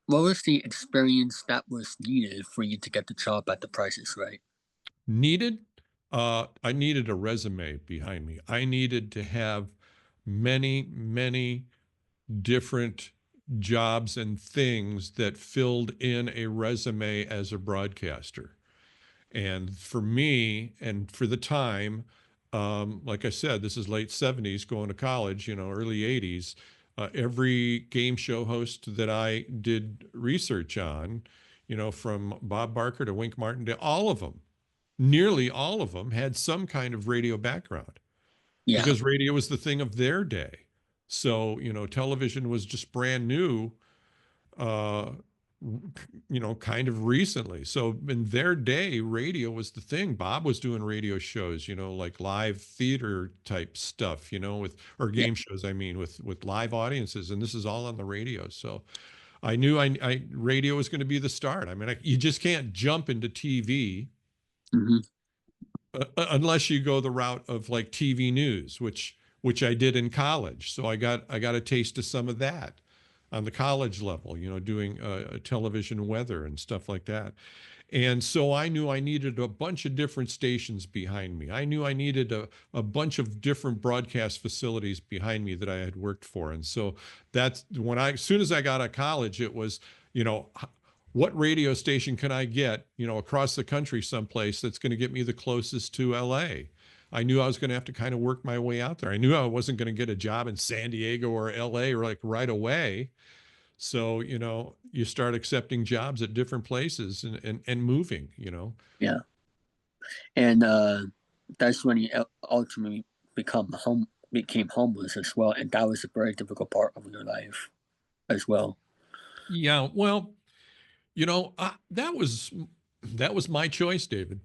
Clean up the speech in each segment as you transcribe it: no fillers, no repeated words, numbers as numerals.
what was the experience that was needed for you to get the job at The Price is Right? Needed? I needed a resume behind me. I needed to have many, many different jobs and things that filled in a resume as a broadcaster. And for me, and for the time, like I said, this is late 70s going to college, early 80s. Every game show host that I did research on, from Bob Barker to Wink Martindale, all of them, nearly all of them had some kind of radio background Yeah, because radio was the thing of their day. So, television was just brand new, uh, kind of recently. So in their day, radio was the thing. Bob was doing radio shows, like live theater type stuff, or yeah, game shows, I mean, with live audiences. And this is all on the radio. So I knew radio was going to be the start. I mean, you just can't jump into TV hmm unless you go the route of like TV news, which I did in college. So I got a taste of some of that on the college level, doing television weather and stuff like that. And so I knew I needed a bunch of different stations behind me. I knew I needed a bunch of different broadcast facilities behind me that I had worked for. And so that's as soon as I got out of college, it was, you know, what radio station can I get, across the country someplace that's going to get me the closest to LA? I knew I was going to have to kind of work my way out there. I knew I wasn't going to get a job in San Diego or LA or like right away. So, you start accepting jobs at different places and moving. yeah. And that's when you ultimately became homeless as well, and that was a very difficult part of your life as well. Yeah, well, that was my choice, David.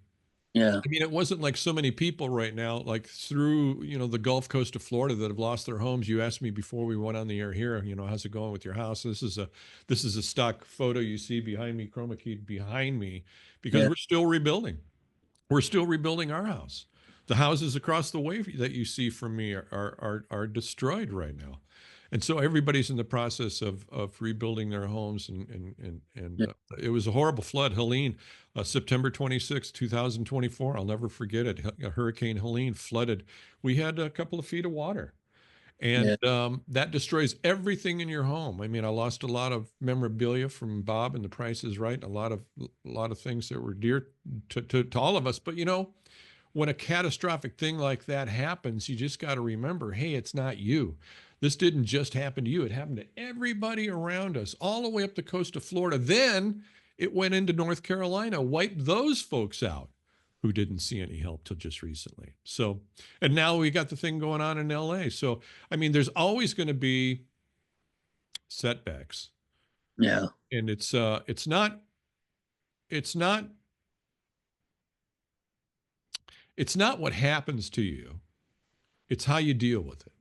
Yeah, I mean, it wasn't like so many people right now, like through, the Gulf Coast of Florida that have lost their homes. You asked me before we went on the air here, how's it going with your house? This is a stock photo you see behind me, chroma keyed behind me, because yeah, we're still rebuilding. We're still rebuilding our house. The houses across the way that you see from me are destroyed right now. And so everybody's in the process of rebuilding their homes, and yeah, it was a horrible flood. Helene, September 26, 2024. I'll never forget it. Hurricane Helene flooded. We had a couple of feet of water, and yeah, that destroys everything in your home. I mean, I lost a lot of memorabilia from Bob and The Price is Right, a lot of things that were dear to all of us. But when a catastrophic thing like that happens, you just got to remember, hey, it's not you. This didn't just happen to you. It happened to everybody around us, all the way up the coast of Florida. Then it went into North Carolina, wiped those folks out who didn't see any help till just recently. So, and now we got the thing going on in LA. So, I mean, there's always going to be setbacks. yeah, And it's not it's not what happens to you. It's how you deal with it.